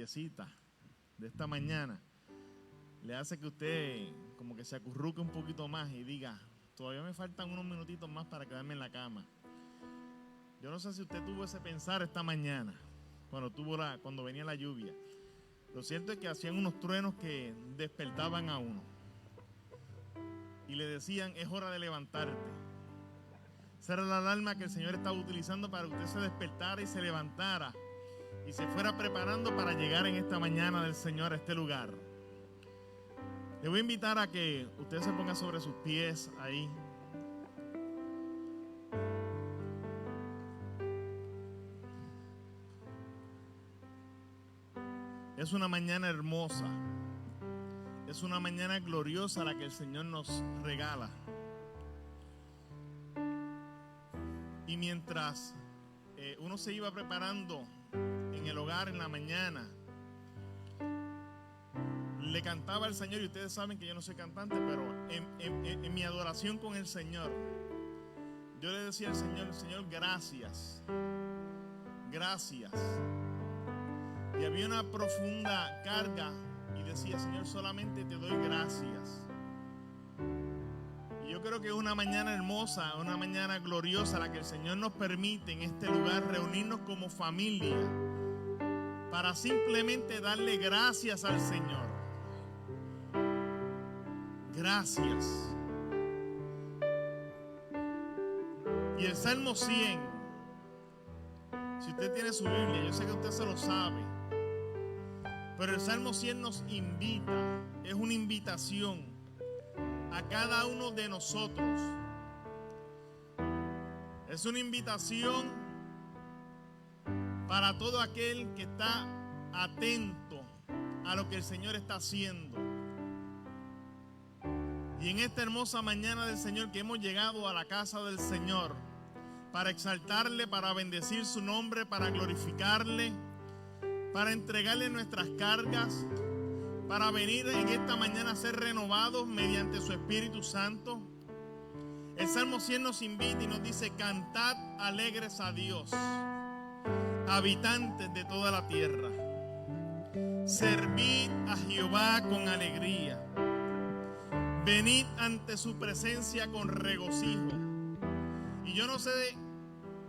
lluviecita de esta mañana le hace que usted como que se acurruque un poquito más y diga, todavía me faltan unos minutitos más para quedarme en la cama. Yo no sé si usted tuvo ese pensar esta mañana cuando venía la lluvia. Lo cierto es que hacían unos truenos que despertaban a uno y le decían, es hora de levantarte. Esa era la alarma que el Señor estaba utilizando para que usted se despertara y se levantara y se fuera preparando para llegar en esta mañana del Señor a este lugar. Le voy a invitar a que usted se ponga sobre sus pies ahí. Es una mañana hermosa. Es una mañana gloriosa la que el Señor nos regala. Y mientras uno se iba preparando en el hogar en la mañana, le cantaba al Señor, y ustedes saben que yo no soy cantante, pero en mi adoración con el Señor, yo le decía al Señor, gracias, gracias. Y había una profunda carga y decía, Señor, solamente te doy gracias. Y yo creo que es una mañana hermosa, una mañana gloriosa la que el Señor nos permite en este lugar reunirnos como familia para simplemente darle gracias al Señor. Gracias. Y el Salmo 100, si usted tiene su Biblia, yo sé que usted se lo sabe, pero el Salmo 100 nos invita, es una invitación a cada uno de nosotros. Es una invitación para todo aquel que está atento a lo que el Señor está haciendo. Y en esta hermosa mañana del Señor que hemos llegado a la casa del Señor para exaltarle, para bendecir su nombre, para glorificarle, para entregarle nuestras cargas, para venir en esta mañana a ser renovados mediante su Espíritu Santo. El Salmo 100 nos invita y nos dice, cantad alegres a Dios, habitantes de toda la tierra. Servid a Jehová con alegría. Venid ante su presencia con regocijo. Y yo no sé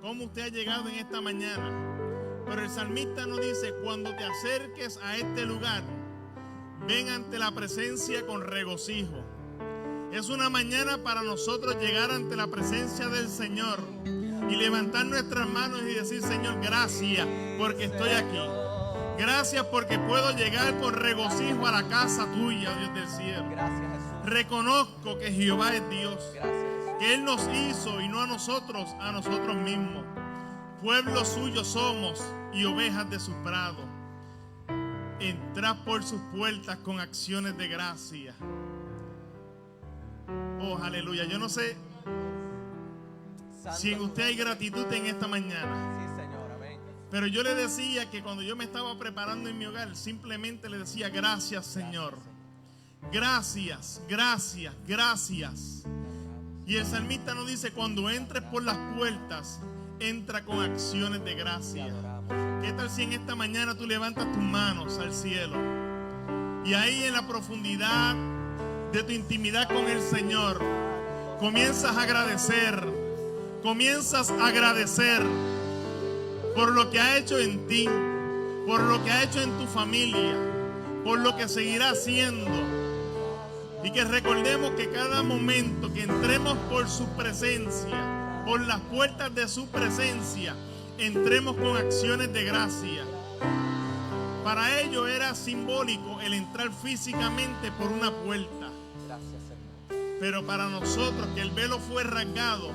cómo usted ha llegado en esta mañana, pero el salmista nos dice, cuando te acerques a este lugar, ven ante la presencia con regocijo. Es una mañana para nosotros llegar ante la presencia del Señor y levantar nuestras manos y decir, Señor, gracias porque estoy aquí. Gracias porque puedo llegar con regocijo a la casa tuya, Dios del cielo. Gracias, Jesús. Reconozco que Jehová es Dios, Gracias, que Él nos hizo y no a nosotros mismos. Pueblo suyo somos y ovejas de su prado. Entrad por sus puertas con acciones de gracia. Oh, aleluya. Yo no sé si en usted hay gratitud en esta mañana. Sí, Señor, amén. Pero yo le decía que cuando yo me estaba preparando en mi hogar, simplemente le decía, gracias, Señor. Gracias, gracias, gracias. Y el salmista nos dice, cuando entres por las puertas, entra con acciones de gracia. ¿Qué tal si en esta mañana tú levantas tus manos al cielo? Y ahí en la profundidad de tu intimidad con el Señor, comienzas a agradecer por lo que ha hecho en ti, por lo que ha hecho en tu familia, por lo que seguirá haciendo. Y que recordemos que cada momento que entremos por su presencia, por las puertas de su presencia, entremos con acciones de gracia. Para ello era simbólico el entrar físicamente por una puerta. Gracias, Señor. Pero para nosotros, que el velo fue rasgado,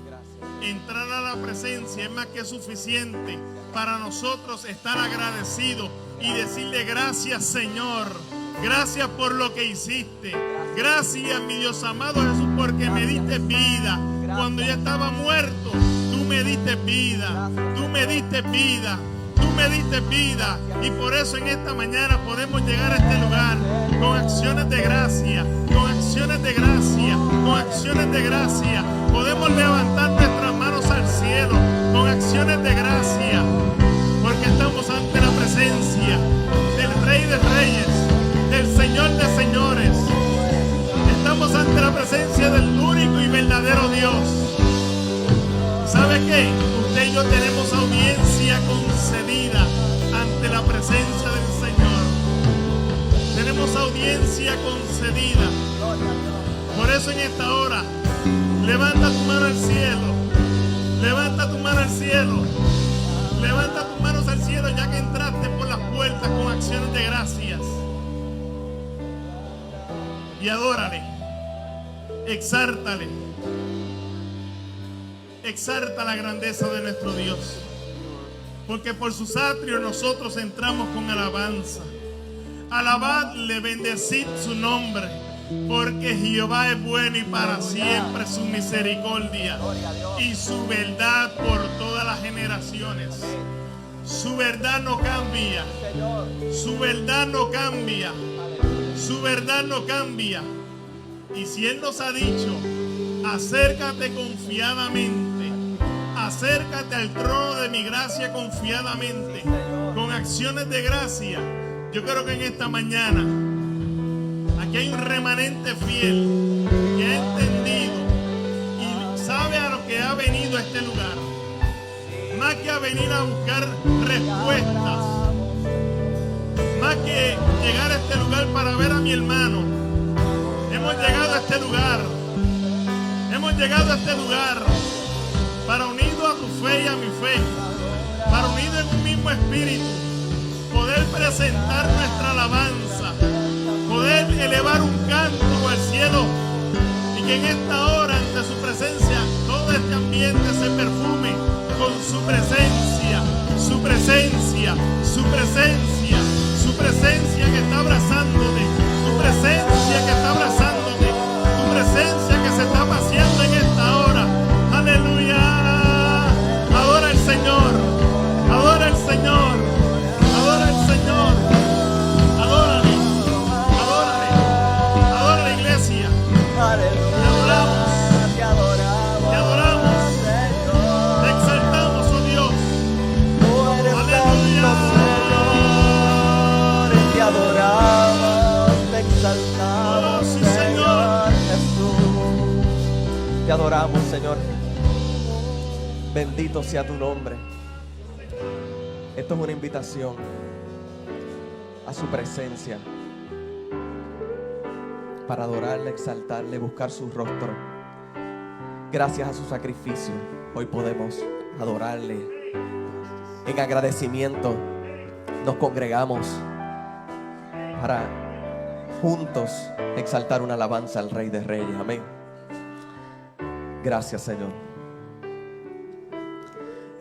Gracias. entrar a la presencia es más que suficiente para nosotros estar agradecidos y decirle gracias, Señor. Gracias por lo que hiciste. Gracias, mi Dios amado Jesús, porque me diste vida. Cuando ya estaba muerto, tú me diste vida. Tú me diste vida. Tú me diste vida. Y por eso en esta mañana podemos llegar a este lugar con acciones de gracia. Con acciones de gracia. Con acciones de gracia. Podemos levantar nuestras manos al cielo con acciones de gracia. Porque estamos ante la presencia audiencia concedida. Por eso en esta hora, levanta tu mano al cielo. Levanta tu mano al cielo. Levanta tus manos al cielo ya que entraste por las puertas con acciones de gracias. Y adórale. Exáltale. Exalta la grandeza de nuestro Dios. Porque por sus atrios nosotros entramos con alabanza. Alabadle, bendecid su nombre. Porque Jehová es bueno y para siempre su misericordia y su verdad por todas las generaciones. Su verdad no cambia. Su verdad no cambia. Su verdad no cambia. Y si Él nos ha dicho, acércate confiadamente, acércate al trono de mi gracia confiadamente, con acciones de gracia. Yo creo que en esta mañana aquí hay un remanente fiel que ha entendido y sabe a lo que ha venido a este lugar. Más que a venir a buscar respuestas, más que llegar a este lugar para ver a mi hermano, hemos llegado a este lugar. Hemos llegado a este lugar para, unido a tu fe y a mi fe, para unido en un mismo espíritu, poder presentar nuestra alabanza, poder elevar un canto al cielo y que en esta hora ante su presencia todo este ambiente se perfume con su presencia, su presencia, su presencia, su presencia que está abrazándote, su presencia que está abrazándote, tu presencia que se está paseando en esta hora. Aleluya. Adora al Señor, adora al Señor, adora al Señor. Adórale, adórale, adora la iglesia. Te adoramos, te adoramos, te exaltamos, oh Dios. Aleluya. Te adoramos, te exaltamos, Oh, sí, Señor. Jesús. Te adoramos, Señor. Bendito sea tu nombre. Esto es una invitación a su presencia para adorarle, exaltarle, buscar su rostro. Gracias a su sacrificio, hoy podemos adorarle. En agradecimiento nos congregamos para juntos exaltar una alabanza al Rey de Reyes. Amén. Gracias, Señor.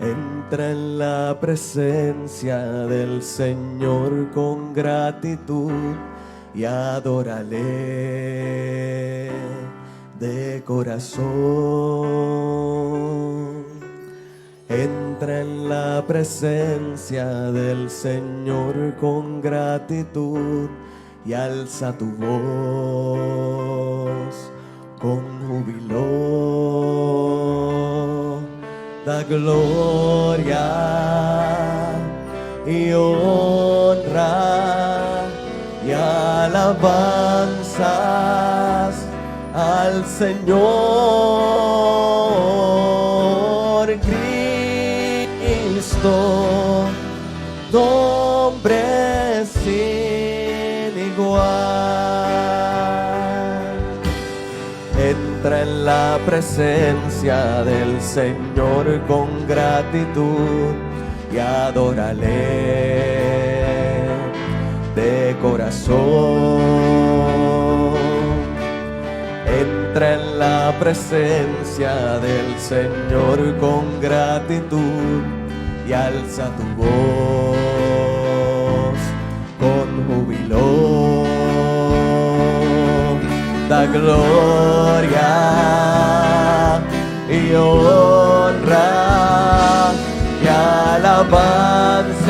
Entra en la presencia del Señor con gratitud y adórale de corazón. Entra en la presencia del Señor con gratitud y alza tu voz con júbilo. Da gloria y honra y alabanzas al Señor Cristo, nombre sin igual. Entra en la presencia del Señor con gratitud y adórale de corazón. Entra en la presencia del Señor con gratitud y alza tu voz con júbilo. Da gloria y honra y alabanzas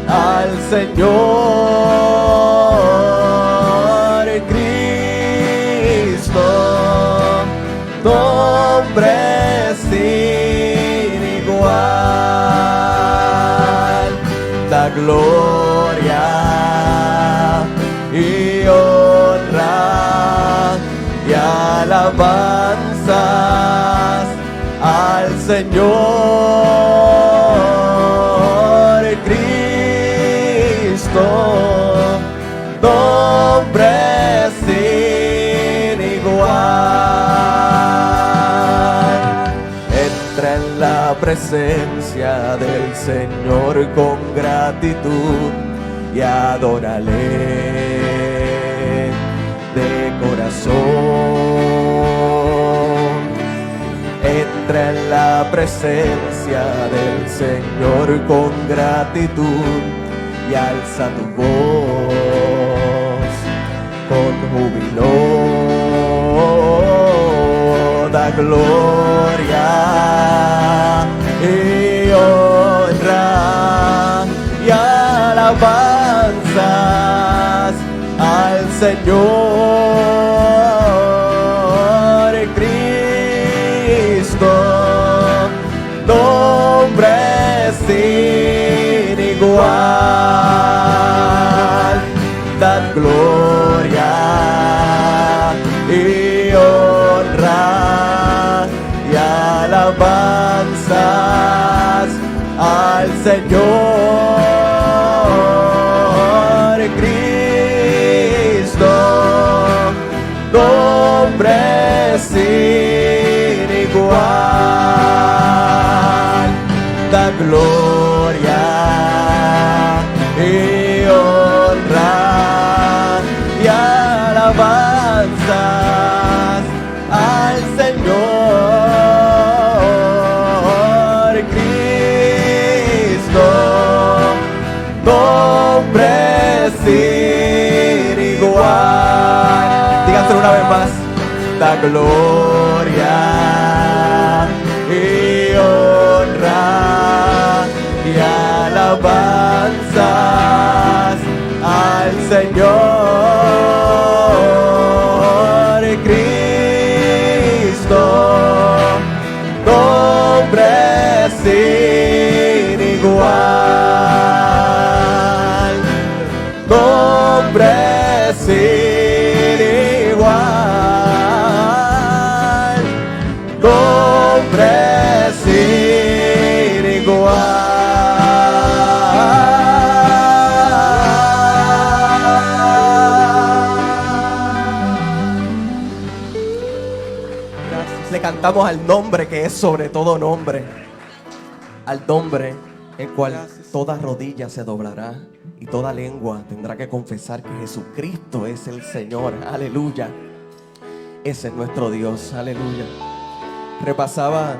al Señor Cristo, nombre sin igual. Da gloria y honra y alabanzas al Señor Cristo, presencia del Señor con gratitud y adórale de corazón. Entra en la presencia del Señor con gratitud y alza tu voz con júbilo. Da gloria y honra y alabanzas al Señor Cristo, nombre sin igual. Dad gloria y honra y alabanzas al Señor Cristo, nombre sin igual. Da gloria y honra y alabanzas al Señor Cristo, nombre sin igual. Díganselo una vez más. Da gloria y honra y alabanzas al Señor Cristo, nombre sin igual, nombre sin igual, nombre sin igual. Le cantamos al nombre que es sobre todo nombre, al nombre en cual toda rodilla se doblará y toda lengua tendrá que confesar que Jesucristo es el Señor. Aleluya. Ese es nuestro Dios. Aleluya. Repasaba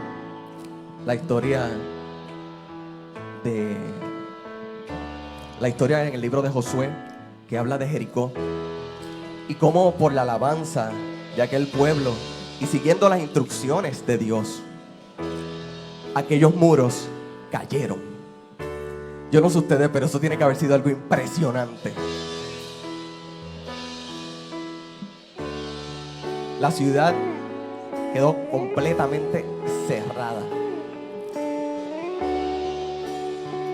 la historia en el libro de Josué, que habla de Jericó, y cómo por la alabanza de aquel pueblo y siguiendo las instrucciones de Dios, aquellos muros cayeron. Yo no sé ustedes, pero eso tiene que haber sido algo impresionante. La ciudad quedó completamente cerrada.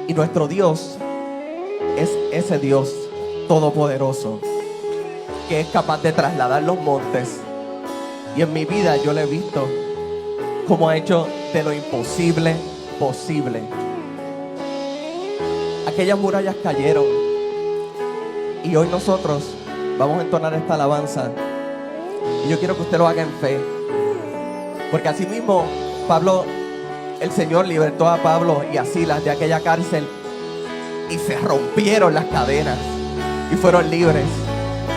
Y nuestro Dios es ese Dios todopoderoso que es capaz de trasladar los montes. Y en mi vida yo le he visto cómo ha hecho de lo imposible posible. Aquellas murallas cayeron y hoy nosotros vamos a entonar esta alabanza, y yo quiero que usted lo haga en fe, porque así mismo el Señor libertó a Pablo y a Silas de aquella cárcel y se rompieron las cadenas y fueron libres.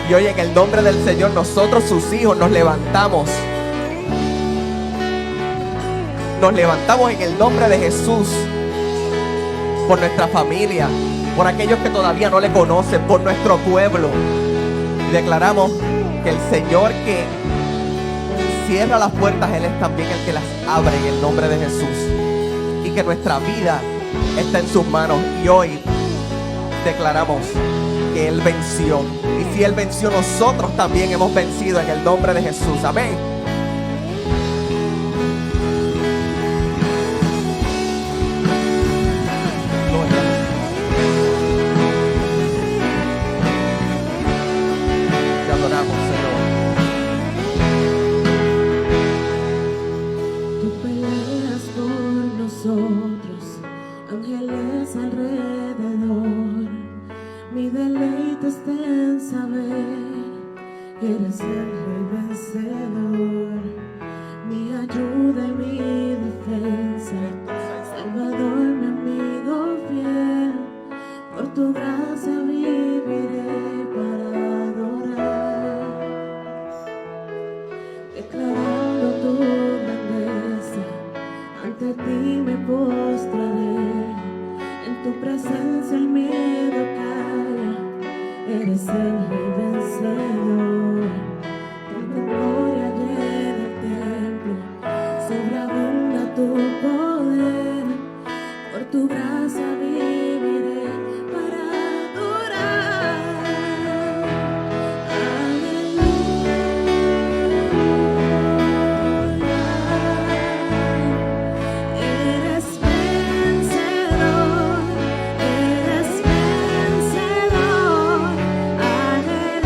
Y hoy en el nombre del Señor nosotros, sus hijos, nos levantamos en el nombre de Jesús, por nuestra familia, por aquellos que todavía no le conocen, por nuestro pueblo, y declaramos que el Señor que cierra las puertas, Él es también el que las abre en el nombre de Jesús, y que nuestra vida está en sus manos. Y hoy declaramos que Él venció, y si Él venció, nosotros también hemos vencido en el nombre de Jesús. Amén. Te adoramos, Señor. Tú peleas por nosotros, ángeles alrededor. Mi deleite está en saber que eres el Rey vencedor. gracia viviré para adorar, declarando tu grandeza. Ante ti me postraré, en tu presencia el miedo calla. Eres el rey vencedor, tu gloria llena el templo, sobreabunda tu poder, por tu gracia viviré para adorar. Aleluya, eres vencedor, eres vencedor. Aleluya,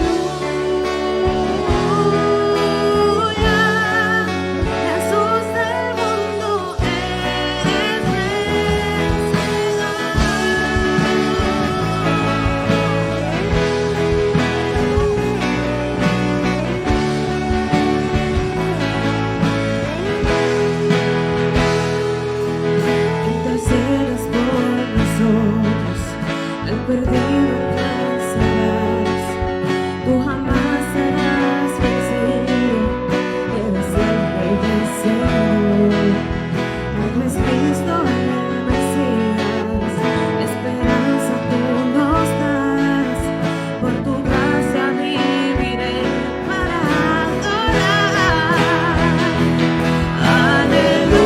Jesús del mundo, eres intercedes por nosotros, al perdido alcanzarás, tú jamás serás vencido, eres el rey vencedor. No es Cristo el Mesías, esperanza tú nos das, por tu gracia viviré para adorar. Aleluya,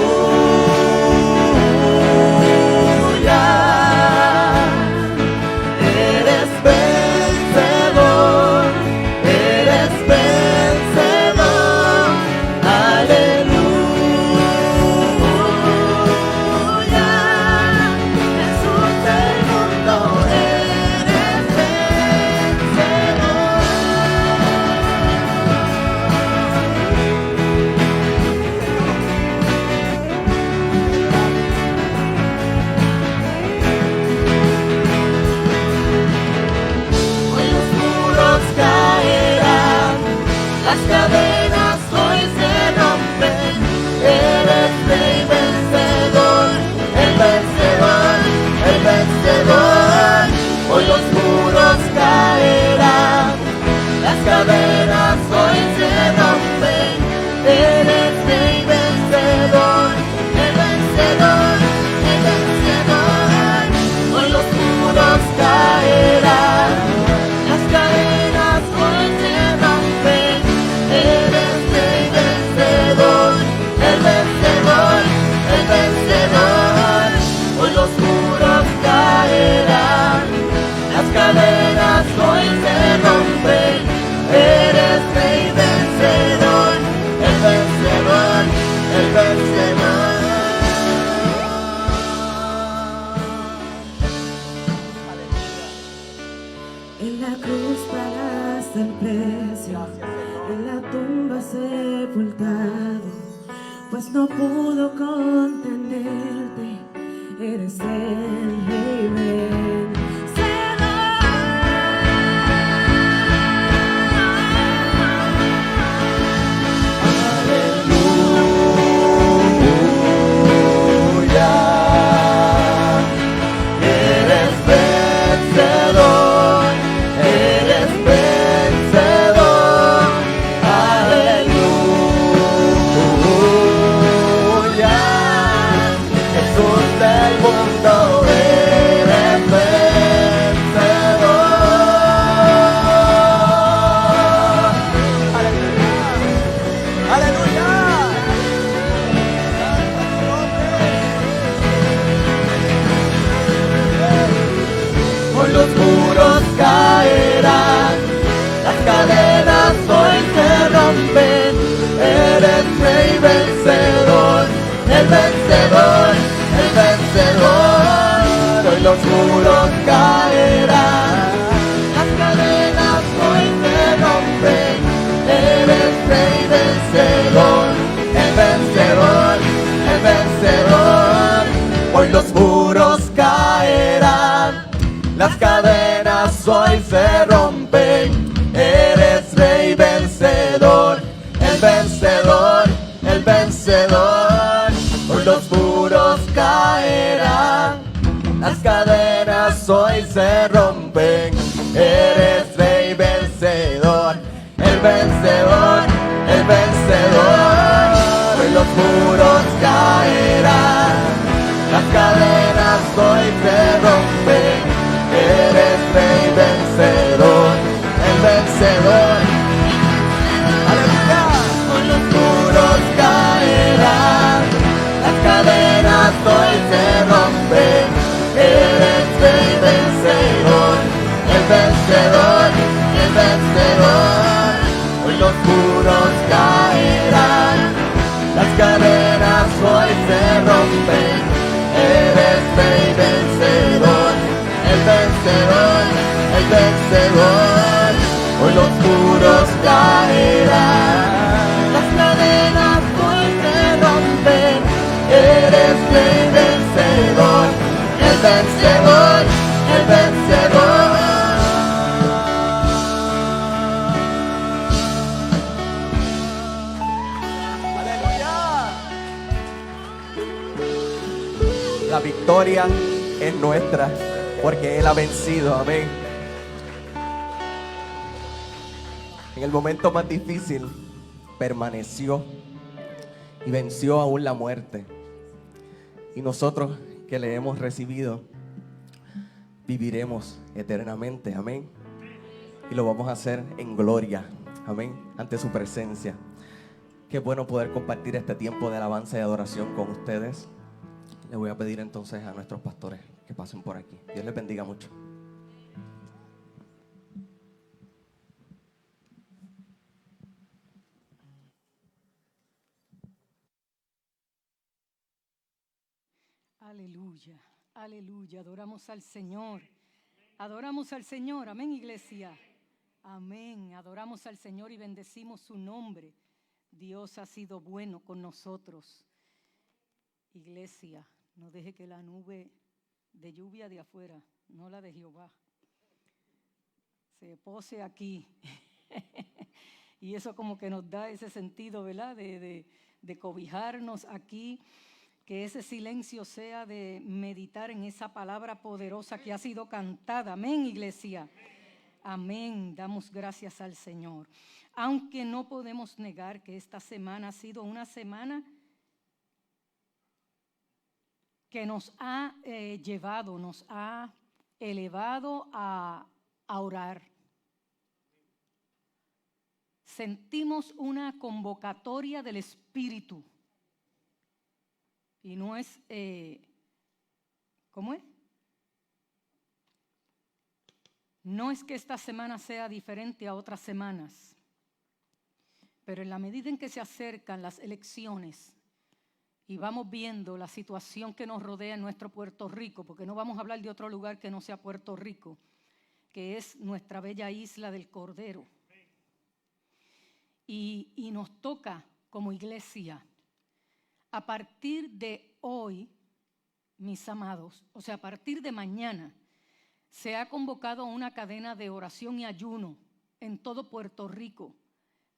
eres vencedor, eres vencedor. Aleluya, Jesús del mundo, eres vencedor. Hoy los muros caerán, las cadenas hoy se rompen. Eres rey vencedor, el vencedor, el vencedor. Hoy los muros caerán, las cadenas hoy se rompen. Eres rey vencedor, el vencedor, el vencedor. Hoy los muros caerán, las cadenas hoy se rompen. Eres rey vencedor, el vencedor, el vencedor. Hoy los muros caerán, las cadenas hoy se rompen. Eres rey vencedor, el vencedor, el vencedor. En la cruz pagaste el precio, en la tumba sepultado, pues no pudo contenerte. Eres el rey Aleluya, eres vencedor, eres vencedor. Aleluya, Jesús del mundo, eres vencedor. Aleluya, aleluya. Hoy los muros caerán, las cadenas hoy se rompen. Eres rey vencedor, el vencedor, el vencedor. Hoy los muros caerán, las cadenas hoy se rompen. Eres rey vencedor, el vencedor, el vencedor. Hoy los muros caerán, las cadenas hoy se rompen. Eres rey vencedor, el vencedor, el vencedor. Hoy los muros caerán, las cadenas hoy se rompen. Eres rey vencedor, el vencedor, el vencedor. Hoy los muros caerán, las cadenas hoy se rompen. Eres rey vencedor, el vencedor. Aleluya. Hoy los muros caerán, las cadenas hoy se rompen. Eres rey vencedor, el vencedor, el vencedor. Hoy los muros caerán, las cadenas hoy se rompen. Eres rey vencedor, el vencedor, el vencedor. Hoy los muros caerán, las cadenas hoy se rompen. Eres rey vencedor, el vencedor, el vencedor. La victoria es nuestra porque Él ha vencido, amén. En el momento más difícil permaneció y venció aún la muerte. Y nosotros que le hemos recibido viviremos eternamente, amén. Y lo vamos a hacer en gloria, amén, ante su presencia. Qué bueno poder compartir este tiempo de alabanza y adoración con ustedes. Le voy a pedir entonces a nuestros pastores que pasen por aquí. Dios les bendiga mucho. Aleluya, aleluya, adoramos al Señor, amén, iglesia, amén, adoramos al Señor y bendecimos su nombre. Dios ha sido bueno con nosotros. Iglesia, no deje que la nube de lluvia de afuera, no la de Jehová, se pose aquí. Y eso como que nos da ese sentido, ¿verdad? De cobijarnos aquí. Que ese silencio sea de meditar en esa palabra poderosa que ha sido cantada. Amén, iglesia. Amén. Damos gracias al Señor. Aunque no podemos negar que esta semana ha sido una semana que nos ha llevado, nos ha elevado a orar. Sentimos una convocatoria del Espíritu. Y no es, ¿cómo es? No es que esta semana sea diferente a otras semanas, pero en la medida en que se acercan las elecciones y vamos viendo la situación que nos rodea en nuestro Puerto Rico, porque no vamos a hablar de otro lugar que no sea Puerto Rico, que es nuestra bella isla del Cordero. Y nos toca como iglesia, a partir de hoy, mis amados, o sea, a partir de mañana, se ha convocado una cadena de oración y ayuno en todo Puerto Rico,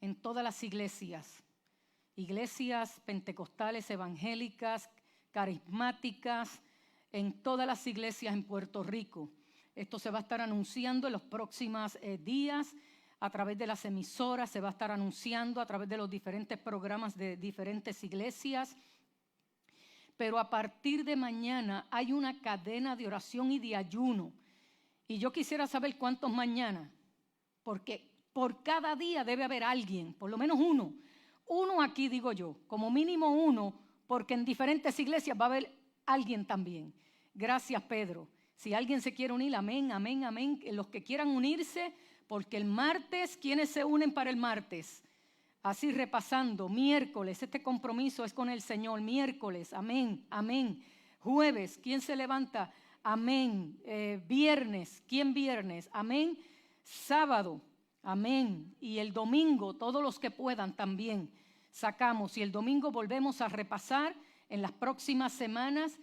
en todas las iglesias pentecostales, evangélicas, carismáticas, en todas las iglesias en Puerto Rico. Esto se va a estar anunciando en los próximos días a través de las emisoras, se va a estar anunciando a través de los diferentes programas de diferentes iglesias. Pero a partir de mañana hay una cadena de oración y de ayuno. Y yo quisiera saber cuántos mañana, porque por cada día debe haber alguien, por lo menos uno aquí digo yo, como mínimo uno, porque en diferentes iglesias va a haber alguien también. Gracias, Pedro. Si alguien se quiere unir, amén, amén, amén. Los que quieran unirse, porque el martes, ¿quiénes se unen para el martes? Así repasando, miércoles, este compromiso es con el Señor, miércoles, amén, amén. Jueves, ¿quién se levanta? Amén. Viernes, ¿quién viernes? Amén. Sábado, amén. Y el domingo, todos los que puedan también sacamos. Y el domingo volvemos a repasar en las próximas semanas.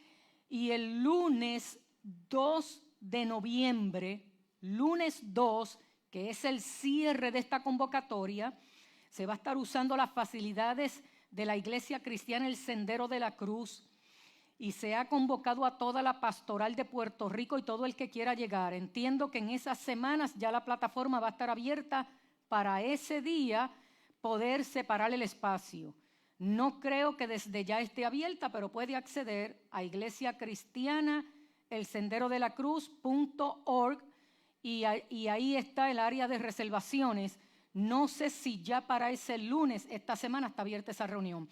Y el lunes 2 de noviembre, lunes 2, que es el cierre de esta convocatoria, se va a estar usando las facilidades de la Iglesia Cristiana El Sendero de la Cruz. y se ha convocado a toda la pastoral de Puerto Rico y todo el que quiera llegar. Entiendo que en esas semanas ya la plataforma va a estar abierta para ese día poder separar el espacio. No creo que desde ya esté abierta, pero puede acceder a Iglesia Cristiana, elsenderodelacruz.org y ahí está el área de reservaciones. No sé si ya para ese lunes, esta semana, está abierta esa reunión.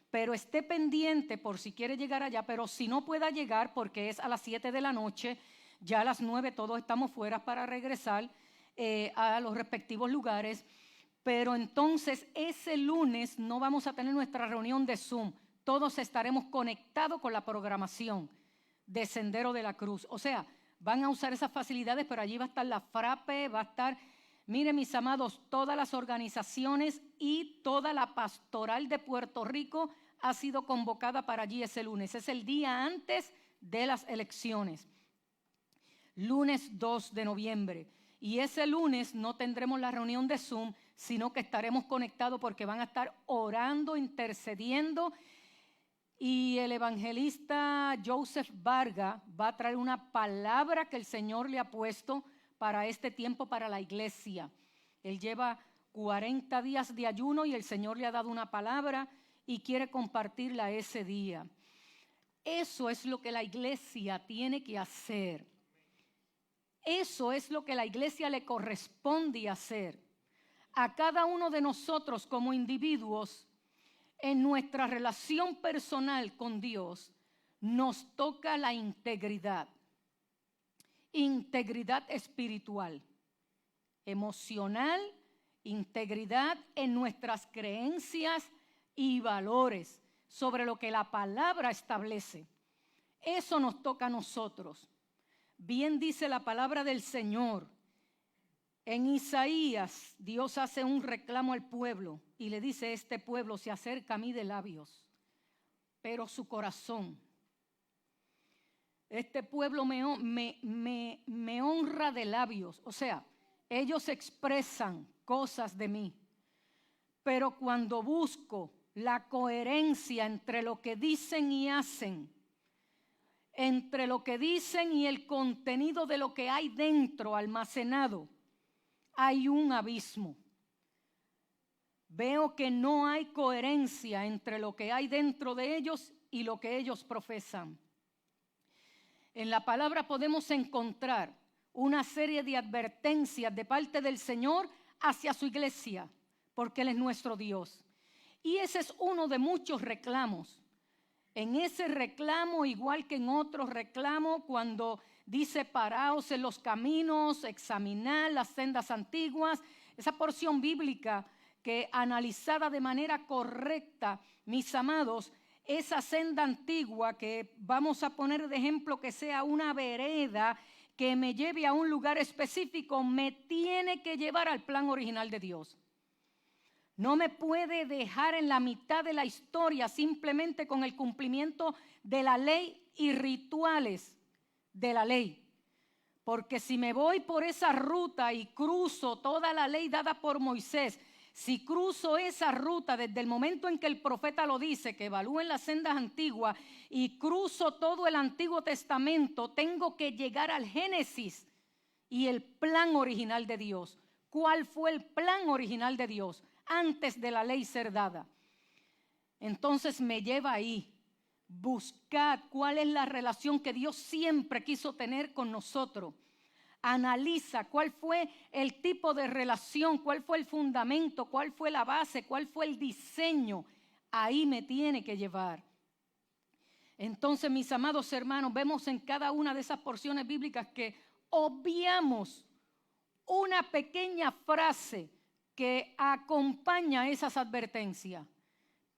Pero esté pendiente por si quiere llegar allá, pero si no pueda llegar porque es a las 7 de la noche, ya a las 9 todos estamos fuera para regresar a los respectivos lugares. Pero entonces ese lunes no vamos a tener nuestra reunión de Zoom. Todos estaremos conectados con la programación de Sendero de la Cruz. O sea, van a usar esas facilidades, pero allí va a estar la FRAPE, va a estar, miren mis amados, todas las organizaciones y toda la pastoral de Puerto Rico ha sido convocada para allí ese lunes. Es el día antes de las elecciones. Lunes 2 de noviembre. Y ese lunes no tendremos la reunión de Zoom, sino que estaremos conectados porque van a estar orando, intercediendo. Y el evangelista Joseph Varga va a traer una palabra que el Señor le ha puesto para este tiempo para la iglesia. Él lleva 40 días de ayuno y el Señor le ha dado una palabra y quiere compartirla ese día. Eso es lo que la iglesia tiene que hacer. Eso es lo que la iglesia le corresponde hacer. A cada uno de nosotros como individuos, en nuestra relación personal con Dios, nos toca la integridad. Integridad espiritual, emocional, integridad en nuestras creencias y valores sobre lo que la palabra establece. Eso nos toca a nosotros. Bien dice la palabra del Señor. En Isaías, Dios hace un reclamo al pueblo y le dice: este pueblo se acerca a mí de labios, pero su corazón, este pueblo me honra de labios. O sea, ellos expresan cosas de mí, pero cuando busco la coherencia entre lo que dicen y hacen, entre lo que dicen y el contenido de lo que hay dentro almacenado, hay un abismo. Veo que no hay coherencia entre lo que hay dentro de ellos y lo que ellos profesan. En la palabra podemos encontrar una serie de advertencias de parte del Señor hacia su iglesia, porque Él es nuestro Dios. Y ese es uno de muchos reclamos. En ese reclamo, igual que en otros reclamos, cuando dice paraos en los caminos, examinad las sendas antiguas, esa porción bíblica que analizada de manera correcta, mis amados, esa senda antigua que vamos a poner de ejemplo que sea una vereda que me lleve a un lugar específico, me tiene que llevar al plan original de Dios. No me puede dejar en la mitad de la historia simplemente con el cumplimiento de la ley y rituales de la ley. Porque si me voy por esa ruta y cruzo toda la ley dada por Moisés, si cruzo esa ruta desde el momento en que el profeta lo dice, que evalúen las sendas antiguas, y cruzo todo el Antiguo Testamento, tengo que llegar al Génesis y el plan original de Dios. ¿Cuál fue el plan original de Dios antes de la ley ser dada? Entonces me lleva ahí. Buscad cuál es la relación que Dios siempre quiso tener con nosotros. Analiza cuál fue el tipo de relación, cuál fue el fundamento, cuál fue la base, cuál fue el diseño. Ahí me tiene que llevar. Entonces, mis amados hermanos, vemos en cada una de esas porciones bíblicas que obviamos una pequeña frase que acompaña esas advertencias.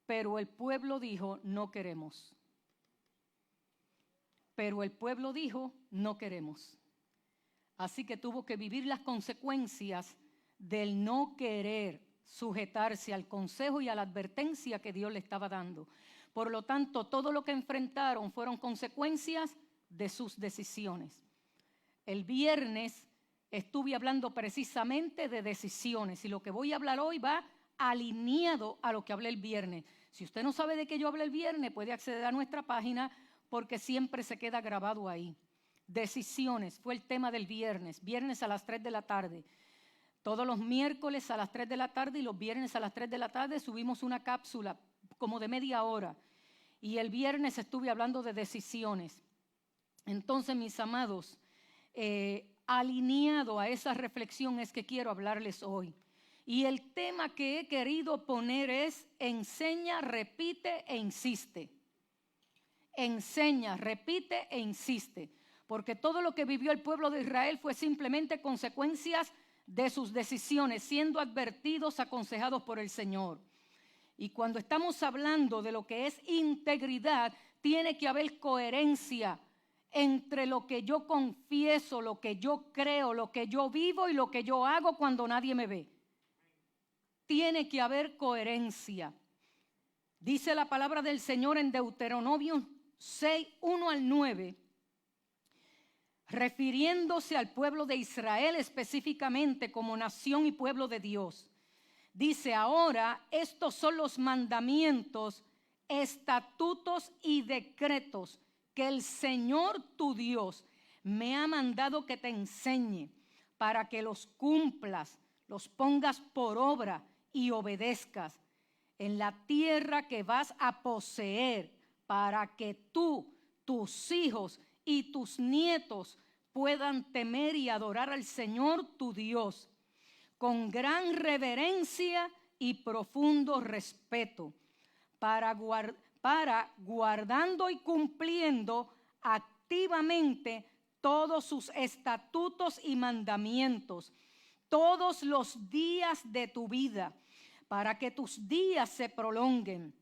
Pero el pueblo dijo: no queremos. Pero el pueblo dijo: no queremos. Así que tuvo que vivir las consecuencias del no querer sujetarse al consejo y a la advertencia que Dios le estaba dando. Por lo tanto, todo lo que enfrentaron fueron consecuencias de sus decisiones. El viernes estuve hablando precisamente de decisiones y lo que voy a hablar hoy va alineado a lo que hablé el viernes. Si usted no sabe de qué yo hablé el viernes, puede acceder a nuestra página porque siempre se queda grabado ahí. Decisiones, fue el tema del viernes a las 3 de la tarde. Todos los miércoles a las 3 de la tarde y los viernes a las 3 de la tarde subimos una cápsula como de media hora. Y el viernes estuve hablando de decisiones. Entonces, mis amados, alineado a esa reflexión es que quiero hablarles hoy. Y el tema que he querido poner es enseña, repite e insiste. Enseña, repite e insiste. Porque todo lo que vivió el pueblo de Israel fue simplemente consecuencias de sus decisiones, siendo advertidos, aconsejados por el Señor. Y cuando estamos hablando de lo que es integridad, tiene que haber coherencia entre lo que yo confieso, lo que yo creo, lo que yo vivo y lo que yo hago cuando nadie me ve. Tiene que haber coherencia. Dice la palabra del Señor en Deuteronomio 6, 1 al 9, refiriéndose al pueblo de Israel específicamente como nación y pueblo de Dios. Dice: ahora estos son los mandamientos, estatutos y decretos que el Señor tu Dios me ha mandado que te enseñe, para que los cumplas, los pongas por obra y obedezcas en la tierra que vas a poseer, para que tú, tus hijos y tus nietos puedan temer y adorar al Señor tu Dios con gran reverencia y profundo respeto, para guardando y cumpliendo activamente todos sus estatutos y mandamientos todos los días de tu vida, para que tus días se prolonguen.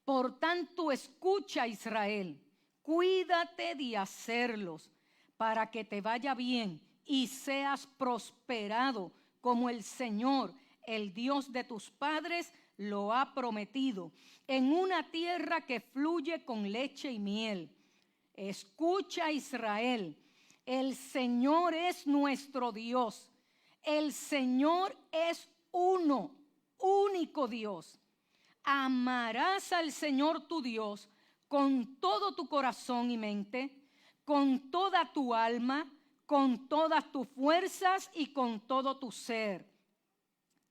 Por tanto, escucha, Israel, cuídate de hacerlos, para que te vaya bien y seas prosperado, como el Señor, el Dios de tus padres, lo ha prometido, en una tierra que fluye con leche y miel. Escucha, Israel, el Señor es nuestro Dios. El Señor es uno, único Dios. Amarás al Señor tu Dios con todo tu corazón y mente, con toda tu alma, con todas tus fuerzas y con todo tu ser.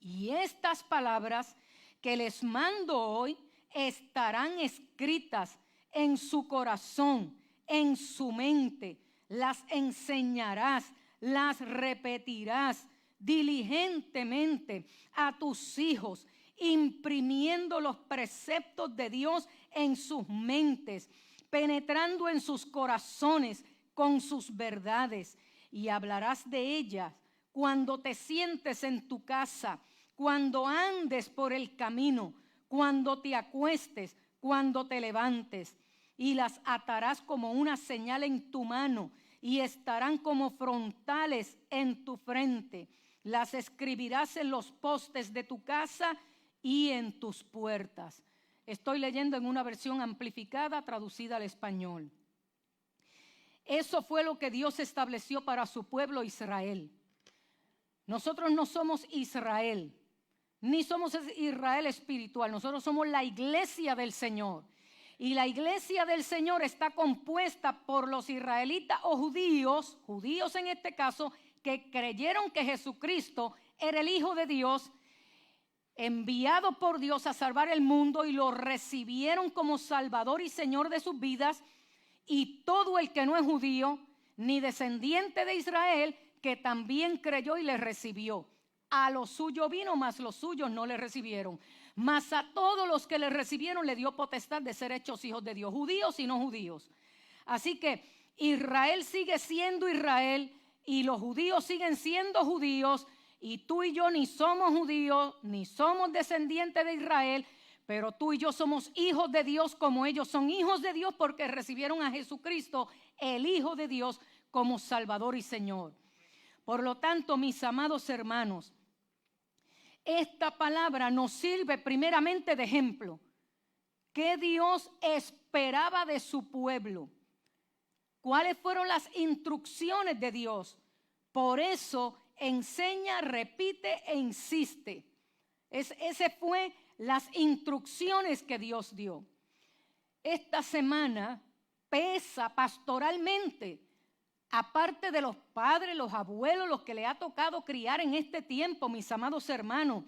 Y estas palabras que les mando hoy estarán escritas en su corazón, en su mente. Las enseñarás, las repetirás diligentemente a tus hijos, imprimiendo los preceptos de Dios en sus mentes, penetrando en sus corazones con sus verdades, y hablarás de ellas cuando te sientes en tu casa, cuando andes por el camino, cuando te acuestes, cuando te levantes, y las atarás como una señal en tu mano y estarán como frontales en tu frente. Las escribirás en los postes de tu casa y en tus puertas. Estoy leyendo en una versión amplificada, traducida al español. Eso fue lo que Dios estableció para su pueblo Israel. Nosotros no somos Israel, ni somos Israel espiritual. Nosotros somos la iglesia del Señor. Y la iglesia del Señor está compuesta por los israelitas o judíos en este caso, que creyeron que Jesucristo era el Hijo de Dios, enviado por Dios a salvar el mundo, y lo recibieron como Salvador y Señor de sus vidas. Y todo el que no es judío ni descendiente de Israel, que también creyó y le recibió. A lo suyo vino, mas los suyos no le recibieron. Mas a todos los que le recibieron le dio potestad de ser hechos hijos de Dios, judíos y no judíos. Así que Israel sigue siendo Israel y los judíos siguen siendo judíos, y tú y yo ni somos judíos ni somos descendientes de Israel, pero tú y yo somos hijos de Dios como ellos son hijos de Dios, porque recibieron a Jesucristo, el Hijo de Dios, como Salvador y Señor. Por lo tanto, mis amados hermanos, esta palabra nos sirve primeramente de ejemplo. ¿Qué Dios esperaba de su pueblo? ¿Cuáles fueron las instrucciones de Dios? Por eso enseña, repite e insiste. Ese fue las instrucciones que Dios dio. Esta semana pesa pastoralmente, aparte de los padres, los abuelos, los que le ha tocado criar en este tiempo, mis amados hermanos,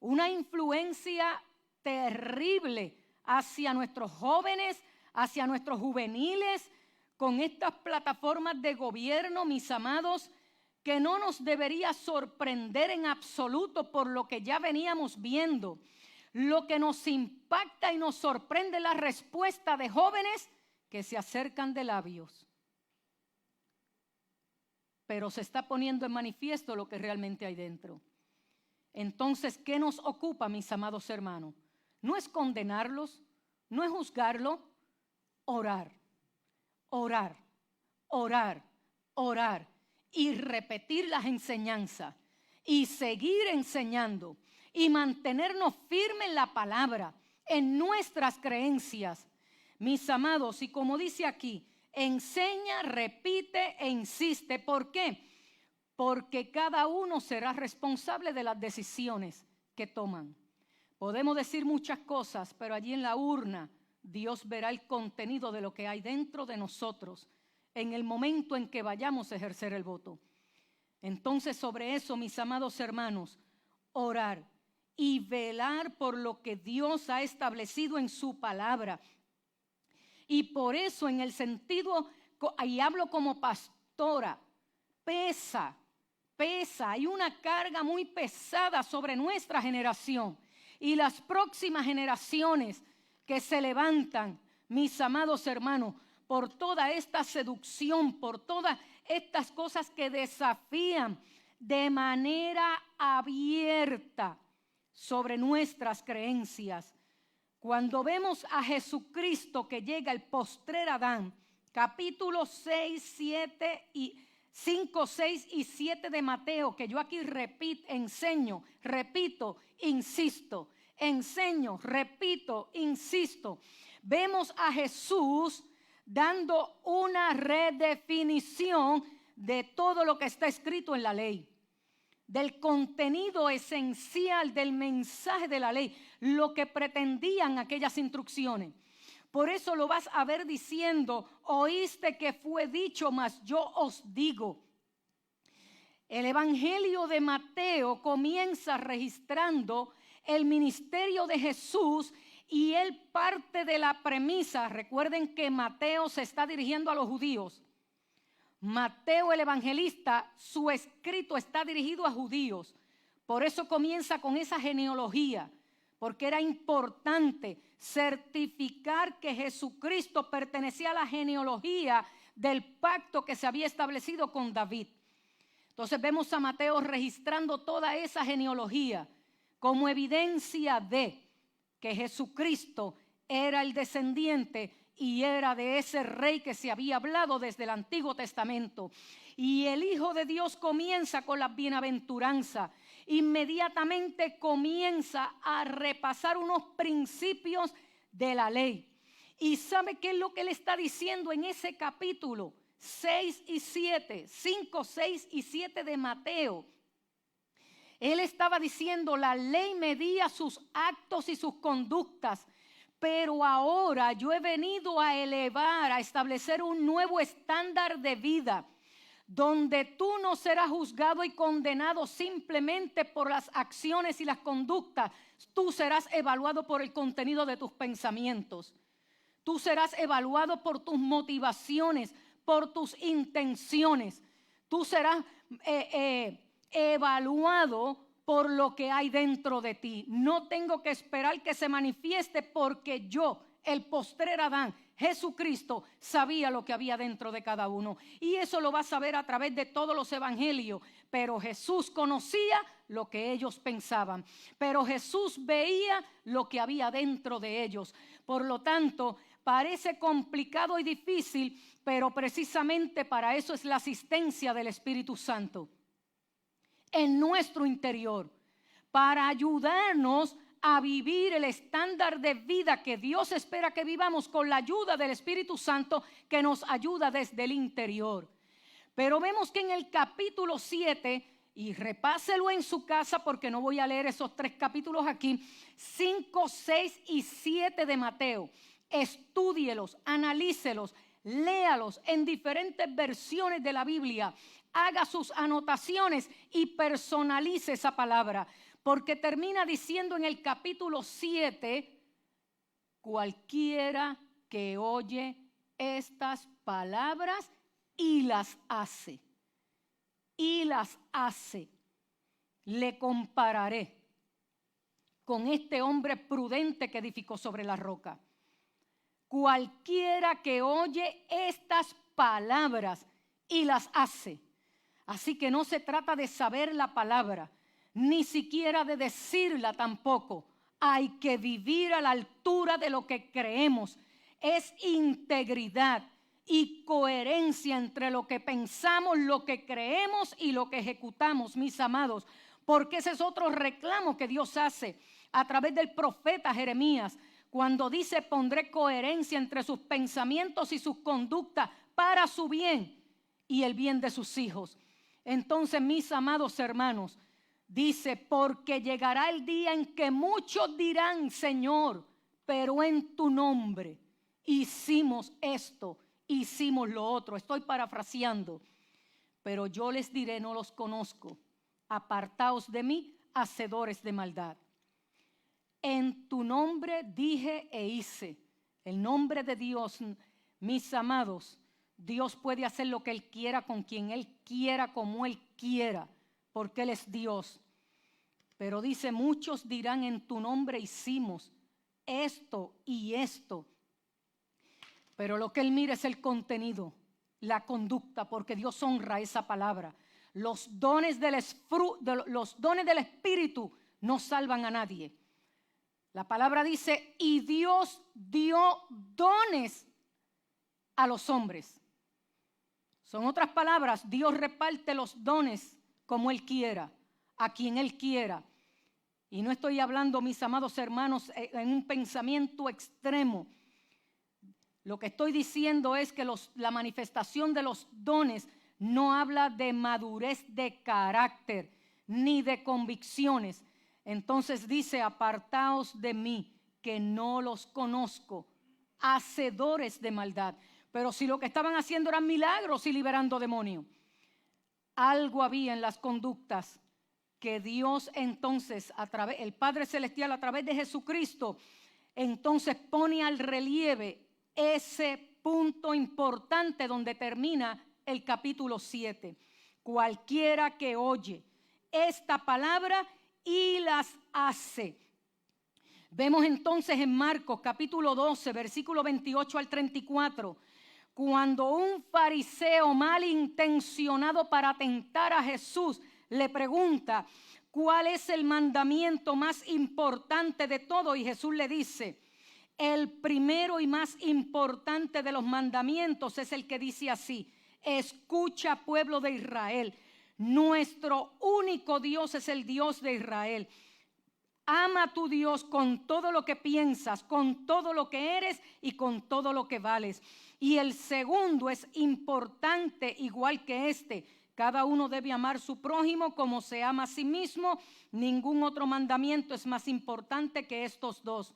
una influencia terrible hacia nuestros jóvenes, hacia nuestros juveniles, con estas plataformas de gobierno, mis amados, que no nos debería sorprender en absoluto por lo que ya veníamos viendo. Lo que nos impacta y nos sorprende es la respuesta de jóvenes que se acercan de labios. Pero se está poniendo en manifiesto lo que realmente hay dentro. Entonces, ¿qué nos ocupa, mis amados hermanos? No es condenarlos, no es juzgarlos, orar, orar, orar, orar y repetir las enseñanzas y seguir enseñando y mantenernos firmes en la palabra, en nuestras creencias. Mis amados, y como dice aquí, enseña, repite e insiste. ¿Por qué? Porque cada uno será responsable de las decisiones que toman. Podemos decir muchas cosas, pero allí en la urna Dios verá el contenido de lo que hay dentro de nosotros en el momento en que vayamos a ejercer el voto. Entonces, sobre eso, mis amados hermanos, orar y velar por lo que Dios ha establecido en su palabra. Y por eso, en el sentido, y hablo como pastora, pesa, hay una carga muy pesada sobre nuestra generación y las próximas generaciones que se levantan, mis amados hermanos, por toda esta seducción, por todas estas cosas que desafían de manera abierta sobre nuestras creencias. Cuando vemos a Jesucristo que llega el postrer Adán, capítulo 5, 6 y 7 de Mateo, que yo aquí enseño, repito, insisto, enseño, repito, insisto. Vemos a Jesús dando una redefinición de todo lo que está escrito en la ley, del contenido esencial del mensaje de la ley, lo que pretendían aquellas instrucciones. Por eso lo vas a ver diciendo, oíste que fue dicho, mas yo os digo. El Evangelio de Mateo comienza registrando el ministerio de Jesús y él parte de la premisa. Recuerden que Mateo se está dirigiendo a los judíos. Mateo el evangelista, su escrito está dirigido a judíos. Por eso comienza con esa genealogía, porque era importante certificar que Jesucristo pertenecía a la genealogía del pacto que se había establecido con David. Entonces vemos a Mateo registrando toda esa genealogía como evidencia de que Jesucristo era el descendiente y era de ese rey que se había hablado desde el Antiguo Testamento. Y el Hijo de Dios comienza con la bienaventuranza. Inmediatamente comienza a repasar unos principios de la ley. ¿Y sabe qué es lo que él está diciendo en ese capítulo 6 y 7, 5, 6 y 7 de Mateo? Él estaba diciendo, la ley medía sus actos y sus conductas, pero ahora yo he venido a elevar, a establecer un nuevo estándar de vida, donde tú no serás juzgado y condenado simplemente por las acciones y las conductas. Tú serás evaluado por el contenido de tus pensamientos. Tú serás evaluado por tus motivaciones, por tus intenciones. Tú serás evaluado por lo que hay dentro de ti. No tengo que esperar que se manifieste, porque yo, el postrer Adán, Jesucristo, sabía lo que había dentro de cada uno. Y eso lo vas a ver a través de todos los evangelios. Pero Jesús conocía lo que ellos pensaban. Pero Jesús veía lo que había dentro de ellos. Por lo tanto, parece complicado y difícil, pero precisamente para eso es la asistencia del Espíritu Santo en nuestro interior, para ayudarnos a vivir el estándar de vida que Dios espera que vivamos, con la ayuda del Espíritu Santo que nos ayuda desde el interior. Pero vemos que en el capítulo 7, y repáselo en su casa porque no voy a leer esos 3 capítulos aquí, 5, 6 y 7 de Mateo, estúdielos, analícelos, léalos en diferentes versiones de la Biblia, haga sus anotaciones y personalice esa palabra, porque termina diciendo en el capítulo 7, cualquiera que oye estas palabras y las hace, le compararé con este hombre prudente que edificó sobre la roca. Cualquiera que oye estas palabras y las hace. Así que no se trata de saber la palabra, ni siquiera de decirla tampoco. Hay que vivir a la altura de lo que creemos. Es integridad y coherencia entre lo que pensamos, lo que creemos y lo que ejecutamos, mis amados. Porque ese es otro reclamo que Dios hace a través del profeta Jeremías, cuando dice: pondré coherencia entre sus pensamientos y sus conductas para su bien y el bien de sus hijos. Entonces, mis amados hermanos, dice: porque llegará el día en que muchos dirán: Señor, pero en tu nombre hicimos esto, hicimos lo otro. Estoy parafraseando. Pero yo les diré: no los conozco. Apartaos de mí, hacedores de maldad. En tu nombre dije e hice. El nombre de Dios, mis amados, Dios puede hacer lo que Él quiera, con quien Él quiera, como Él quiera, porque Él es Dios. Pero dice: muchos dirán: en tu nombre hicimos esto y esto. Pero lo que Él mira es el contenido, la conducta, porque Dios honra esa palabra. Los dones del Espíritu no salvan a nadie. La palabra dice: y Dios dio dones a los hombres. Son otras palabras: Dios reparte los dones como Él quiera, a quien Él quiera. Y no estoy hablando, mis amados hermanos, en un pensamiento extremo. Lo que estoy diciendo es que la manifestación de los dones no habla de madurez de carácter ni de convicciones. Entonces dice: apartaos de mí, que no los conozco, hacedores de maldad. Pero si lo que estaban haciendo eran milagros y liberando demonios, algo había en las conductas que Dios entonces, el Padre Celestial a través de Jesucristo, entonces pone al relieve ese punto importante donde termina el capítulo 7. Cualquiera que oye esta palabra y las hace. Vemos entonces en Marcos capítulo 12, versículo 28 al 34, cuando un fariseo malintencionado para tentar a Jesús le pregunta: ¿cuál es el mandamiento más importante de todo? Y Jesús le dice: el primero y más importante de los mandamientos es el que dice así: escucha, pueblo de Israel, nuestro único Dios es el Dios de Israel. Ama a tu Dios con todo lo que piensas, con todo lo que eres y con todo lo que vales. Y el segundo es importante igual que este: cada uno debe amar a su prójimo como se ama a sí mismo. Ningún otro mandamiento es más importante que estos dos.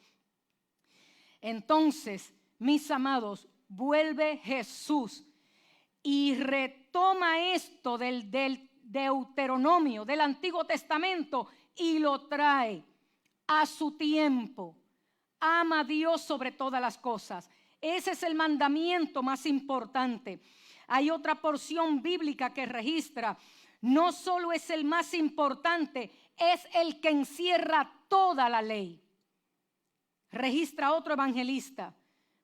Entonces, mis amados, vuelve Jesús y retoma esto del Deuteronomio, del Antiguo Testamento, y lo trae a su tiempo. Ama a Dios sobre todas las cosas. Ese es el mandamiento más importante. Hay otra porción bíblica que registra: no solo es el más importante, es el que encierra toda la ley. Registra otro evangelista.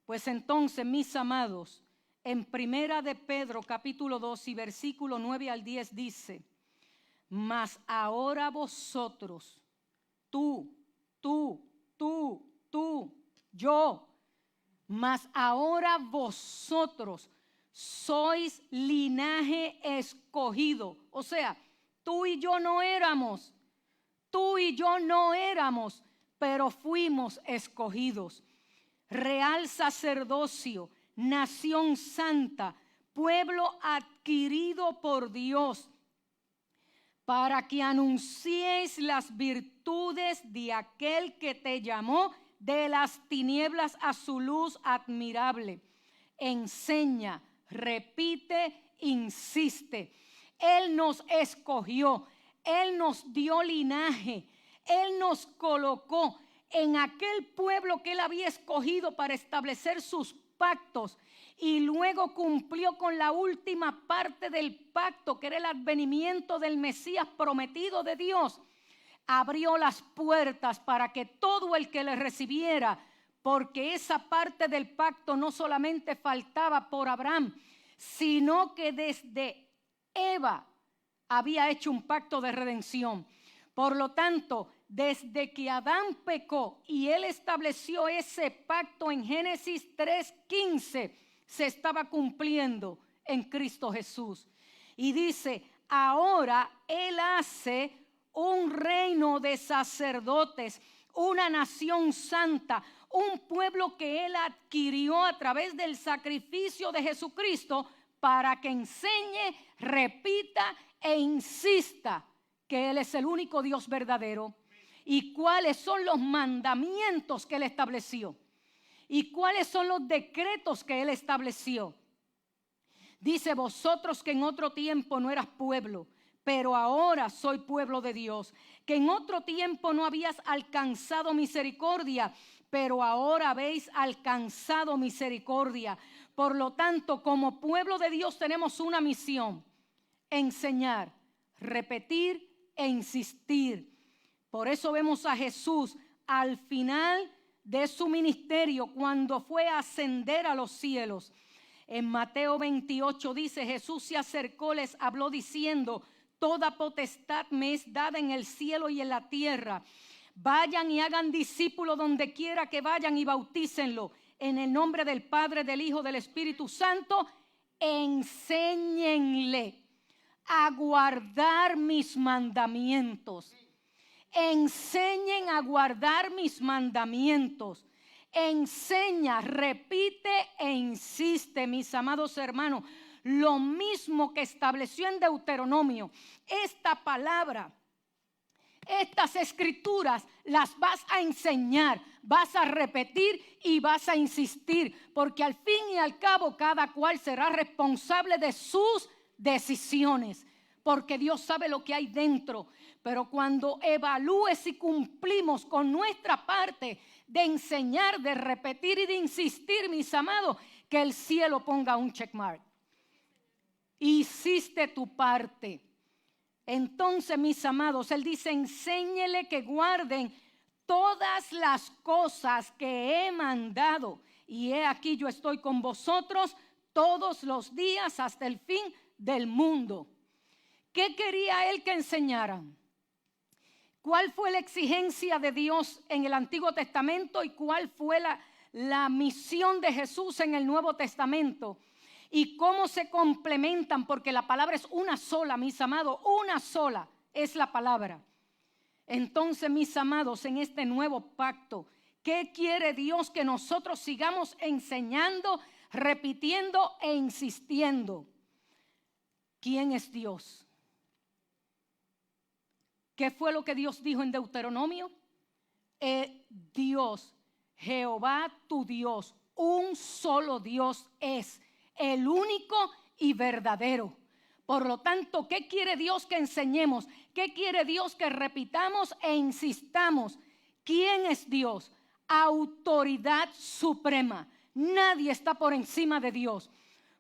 Pues entonces, mis amados, en Primera de Pedro capítulo 2 y versículo 9 al 10 dice: mas ahora vosotros, tú, yo, mas ahora vosotros sois linaje escogido. O sea, tú y yo no éramos, pero fuimos escogidos. Real sacerdocio, nación santa, pueblo adquirido por Dios, para que anunciéis las virtudes de aquel que te llamó de las tinieblas a su luz admirable. enseña, repite, insiste. Él nos escogió, Él nos dio linaje, Él nos colocó en aquel pueblo que Él había escogido para establecer sus pactos, y luego cumplió con la última parte del pacto, que era el advenimiento del Mesías prometido de Dios. Abrió las puertas para que todo el que le recibiera, porque esa parte del pacto no solamente faltaba por Abraham, sino que desde Eva había hecho un pacto de redención. Por lo tanto, desde que Adán pecó y él estableció ese pacto en Génesis 3:15, se estaba cumpliendo en Cristo Jesús. Y dice, ahora Él hace un reino de sacerdotes, una nación santa, un pueblo que Él adquirió a través del sacrificio de Jesucristo para que enseñe, repita e insista que Él es el único Dios verdadero. ¿Y cuáles son los mandamientos que Él estableció? ¿Y cuáles son los decretos que Él estableció? Dice, vosotros que en otro tiempo no eras pueblo, pero ahora soy pueblo de Dios. Que en otro tiempo no habías alcanzado misericordia, pero ahora habéis alcanzado misericordia. Por lo tanto, como pueblo de Dios tenemos una misión: enseñar, repetir e insistir. Por eso vemos a Jesús al final de su ministerio, cuando fue a ascender a los cielos. En Mateo 28 dice, Jesús se acercó, les habló diciendo, toda potestad me es dada en el cielo y en la tierra. Vayan y hagan discípulos donde quiera que vayan y bautícenlo en el nombre del Padre, del Hijo, del Espíritu Santo. Enséñenle a guardar mis mandamientos. Enseñen a guardar mis mandamientos. Enseña, repite e insiste, mis amados hermanos. Lo mismo que estableció en Deuteronomio. Esta palabra, estas escrituras las vas a enseñar, vas a repetir y vas a insistir, porque al fin y al cabo cada cual será responsable de sus decisiones, porque Dios sabe lo que hay dentro. Pero cuando evalúes si cumplimos con nuestra parte de enseñar, de repetir y de insistir, mis amados, que el cielo ponga un checkmark. Hiciste tu parte. Entonces, mis amados, Él dice, enséñele que guarden todas las cosas que he mandado. Y he aquí yo estoy con vosotros todos los días hasta el fin del mundo. ¿Qué quería Él que enseñaran? ¿Cuál fue la exigencia de Dios en el Antiguo Testamento y cuál fue la misión de Jesús en el Nuevo Testamento? ¿Y cómo se complementan? Porque la palabra es una sola, mis amados, una sola es la palabra. Entonces, mis amados, en este nuevo pacto, ¿qué quiere Dios? Que nosotros sigamos enseñando, repitiendo e insistiendo. ¿Quién es Dios? ¿Qué fue lo que Dios dijo en Deuteronomio? Dios, Jehová tu Dios, un solo Dios es, el único y verdadero. Por lo tanto, ¿qué quiere Dios que enseñemos? ¿Qué quiere Dios que repitamos e insistamos? ¿Quién es Dios? Autoridad suprema. Nadie está por encima de Dios.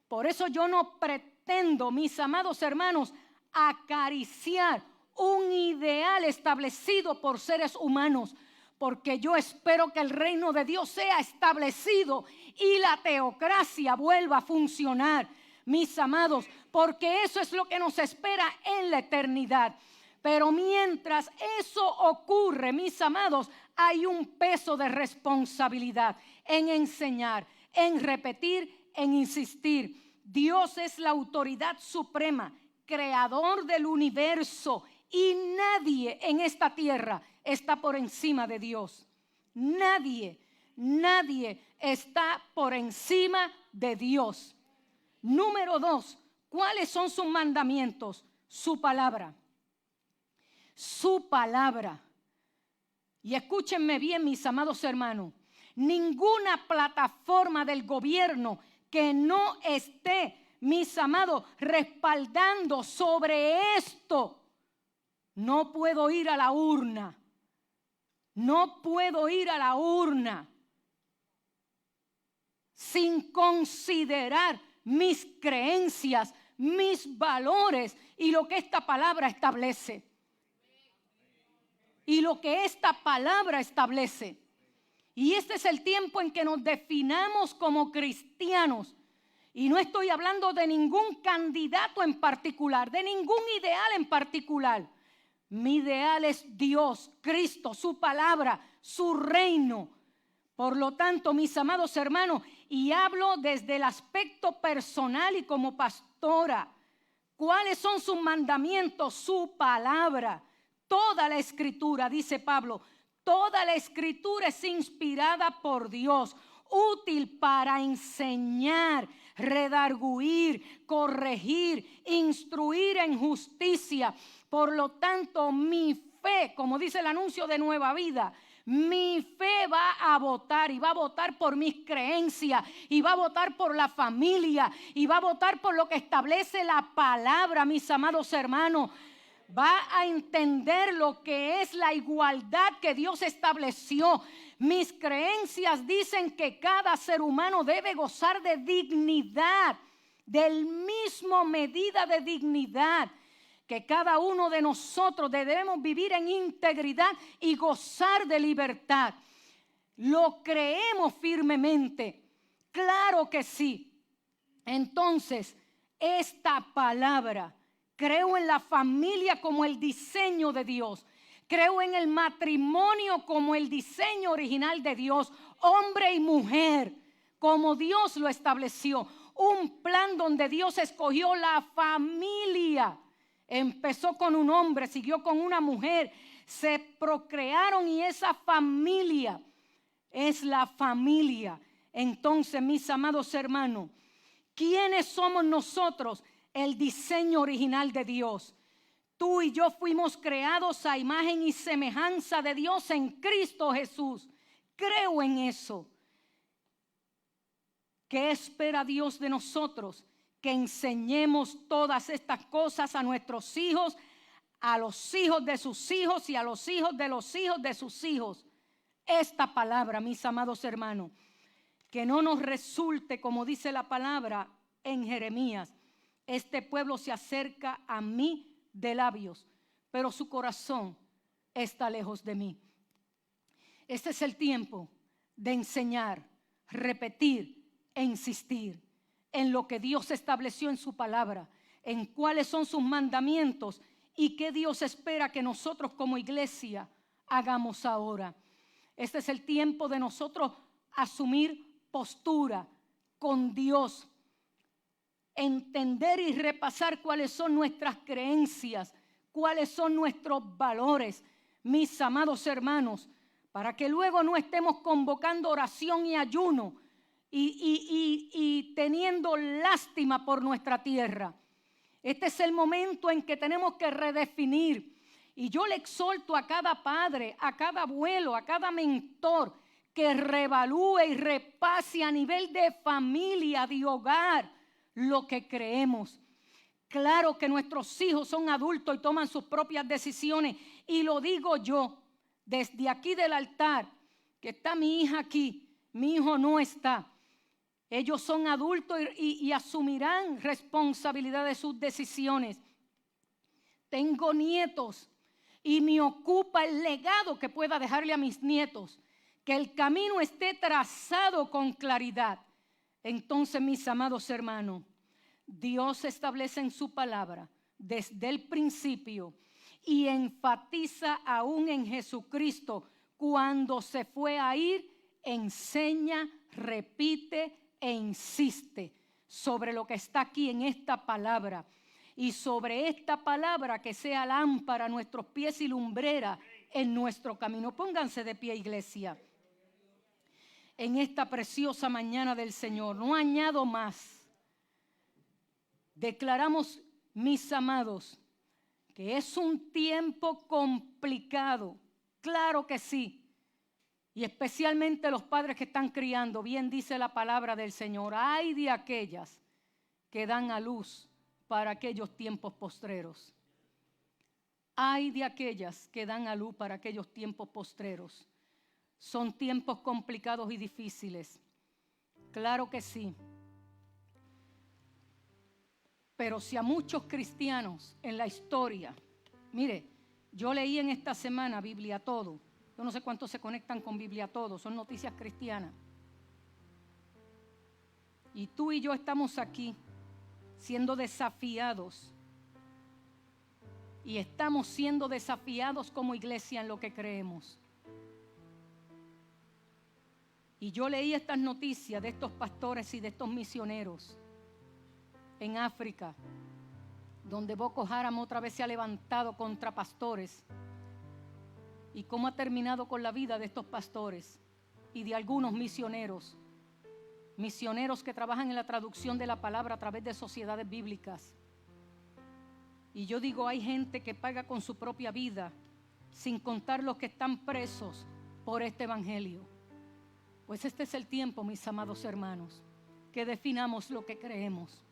Por eso yo no pretendo, mis amados hermanos, acariciar un ideal establecido por seres humanos, porque yo espero que el reino de Dios sea establecido y la teocracia vuelva a funcionar, mis amados, porque eso es lo que nos espera en la eternidad. Pero mientras eso ocurre, mis amados, hay un peso de responsabilidad en enseñar, en repetir, en insistir. Dios es la autoridad suprema, creador del universo. Y nadie en esta tierra está por encima de Dios. Nadie está por encima de Dios. Número 2, ¿cuáles son sus mandamientos? Su palabra. Su palabra. Y escúchenme bien, mis amados hermanos. Ninguna plataforma del gobierno que no esté, mis amados, respaldando sobre esto, no puedo ir a la urna. No puedo ir a la urna sin considerar mis creencias, mis valores y lo que esta palabra establece. Y lo que esta palabra establece. Y este es el tiempo en que nos definamos como cristianos. Y no estoy hablando de ningún candidato en particular, de ningún ideal en particular. Mi ideal es Dios, Cristo, su palabra, su reino. Por lo tanto, mis amados hermanos, y hablo desde el aspecto personal y como pastora, ¿cuáles son sus mandamientos? Su palabra. Toda la escritura, dice Pablo, toda la escritura es inspirada por Dios, útil para enseñar, redarguir, corregir, instruir en justicia. Por lo tanto, mi fe, como dice el anuncio de Nueva Vida, mi fe va a votar y va a votar por mis creencias y va a votar por la familia y va a votar por lo que establece la palabra, mis amados hermanos. Va a entender lo que es la igualdad que Dios estableció. Mis creencias dicen que cada ser humano debe gozar de dignidad, del mismo medida de dignidad. Que cada uno de nosotros debemos vivir en integridad y gozar de libertad. ¿Lo creemos firmemente? Claro que sí. Entonces, esta palabra, creo en la familia como el diseño de Dios. Creo en el matrimonio como el diseño original de Dios. Hombre y mujer, como Dios lo estableció. Un plan donde Dios escogió la familia. Empezó con un hombre, siguió con una mujer, se procrearon y esa familia es la familia. Entonces, mis amados hermanos, ¿quiénes somos nosotros? El diseño original de Dios. Tú y yo fuimos creados a imagen y semejanza de Dios en Cristo Jesús. Creo en eso. ¿Qué espera Dios de nosotros? Que enseñemos todas estas cosas a nuestros hijos, a los hijos de sus hijos y a los hijos de los hijos de sus hijos. Esta palabra, mis amados hermanos, que no nos resulte, como dice la palabra en Jeremías, este pueblo se acerca a mí de labios, pero su corazón está lejos de mí. Este es el tiempo de enseñar, repetir e insistir en lo que Dios estableció en su palabra, en cuáles son sus mandamientos y qué Dios espera que nosotros como iglesia hagamos ahora. Este es el tiempo de nosotros asumir postura con Dios, entender y repasar cuáles son nuestras creencias, cuáles son nuestros valores, mis amados hermanos, para que luego no estemos convocando oración y ayuno y teniendo lástima por nuestra tierra. Este es el momento en que tenemos que redefinir. Y yo le exhorto a cada padre, a cada abuelo, a cada mentor que reevalúe y repase a nivel de familia, de hogar, lo que creemos. Claro que nuestros hijos son adultos y toman sus propias decisiones. Y lo digo yo, desde aquí del altar, que está mi hija aquí, mi hijo no está. Ellos son adultos y asumirán responsabilidad de sus decisiones. Tengo nietos y me ocupa el legado que pueda dejarle a mis nietos. Que el camino esté trazado con claridad. Entonces, mis amados hermanos, Dios establece en su palabra desde el principio y enfatiza aún en Jesucristo. Cuando se fue a ir, enseña, repite e insiste sobre lo que está aquí en esta palabra. Y sobre esta palabra que sea lámpara a nuestros pies y lumbrera en nuestro camino. Pónganse de pie, iglesia. En esta preciosa mañana del Señor, no añado más. Declaramos, mis amados, que es un tiempo complicado. Claro que sí. Y especialmente los padres que están criando, bien dice la palabra del Señor, ay de aquellas que dan a luz para aquellos tiempos postreros. Ay de aquellas que dan a luz para aquellos tiempos postreros. Son tiempos complicados y difíciles. Claro que sí. Pero si a muchos cristianos en la historia, mire, yo leí en esta semana Biblia Todo. Yo no sé cuántos se conectan con Biblia Todo, son noticias cristianas. Y tú y yo estamos aquí siendo desafiados. Y estamos siendo desafiados como iglesia en lo que creemos. Y yo leí estas noticias de estos pastores y de estos misioneros en África, donde Boko Haram otra vez se ha levantado contra pastores. Y cómo ha terminado con la vida de estos pastores y de algunos misioneros. Misioneros que trabajan en la traducción de la palabra a través de sociedades bíblicas. Y yo digo, hay gente que paga con su propia vida, sin contar los que están presos por este evangelio. Pues este es el tiempo, mis amados hermanos, que definamos lo que creemos.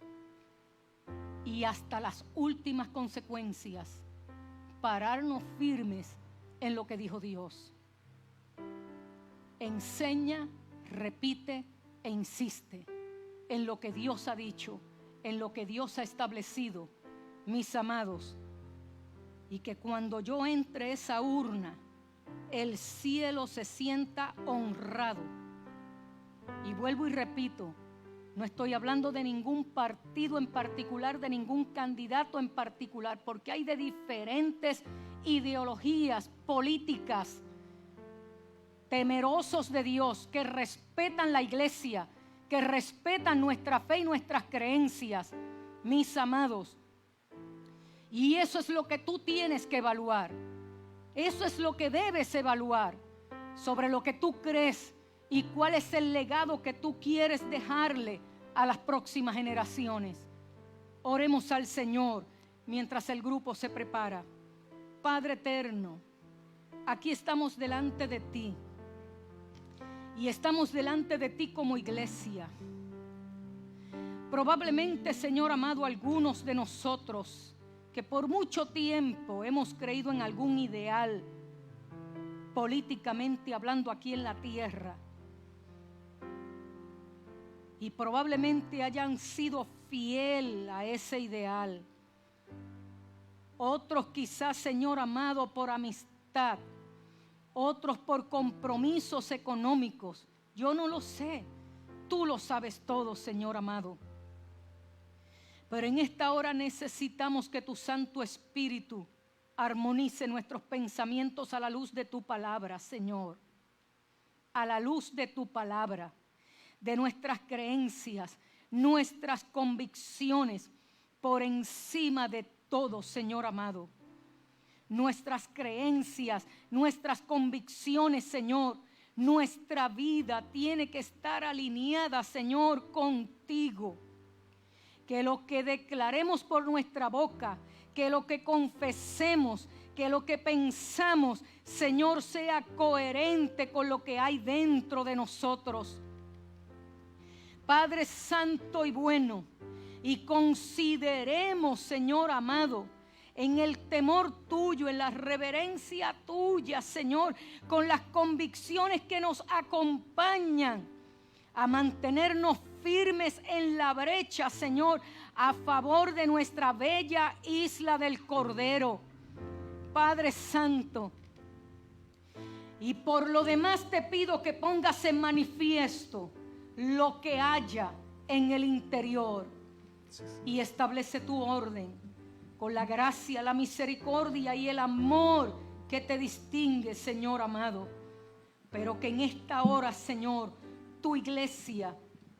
Y hasta las últimas consecuencias, pararnos firmes en lo que dijo Dios. Enseña, repite e insiste en lo que Dios ha dicho, en lo que Dios ha establecido, mis amados. Y que cuando yo entre esa urna, el cielo se sienta honrado. Y vuelvo y repito, no estoy hablando de ningún partido en particular, de ningún candidato en particular, porque hay de diferentes ideologías políticas, temerosos de Dios, que respetan la iglesia, que respetan nuestra fe y nuestras creencias, mis amados. Y eso es lo que tú tienes que evaluar. Eso es lo que debes evaluar sobre lo que tú crees y cuál es el legado que tú quieres dejarle a las próximas generaciones. Oremos al Señor mientras el grupo se prepara. Padre eterno, aquí estamos delante de ti y estamos delante de ti como iglesia. Probablemente, Señor amado, algunos de nosotros que por mucho tiempo hemos creído en algún ideal, políticamente hablando aquí en la tierra, y probablemente hayan sido fiel a ese ideal. Otros quizás, Señor amado, por amistad, otros por compromisos económicos. Yo no lo sé, tú lo sabes todo, Señor amado. Pero en esta hora necesitamos que tu Santo Espíritu armonice nuestros pensamientos a la luz de tu palabra, Señor. A la luz de tu palabra, de nuestras creencias, nuestras convicciones, por encima de todo, Señor amado. Nuestras creencias, nuestras convicciones, Señor, nuestra vida tiene que estar alineada, Señor, contigo. Que lo que declaremos por nuestra boca, que lo que confesemos, que lo que pensamos, Señor, sea coherente con lo que hay dentro de nosotros. Padre santo y bueno, y consideremos, Señor amado, en el temor tuyo, en la reverencia tuya, Señor, con las convicciones que nos acompañan, a mantenernos firmes en la brecha, Señor, a favor de nuestra bella isla del Cordero. Padre Santo, y por lo demás te pido que pongas en manifiesto lo que haya en el interior y establece tu orden con la gracia, la misericordia y el amor que te distingue, Señor amado. Pero que en esta hora, Señor, tu iglesia,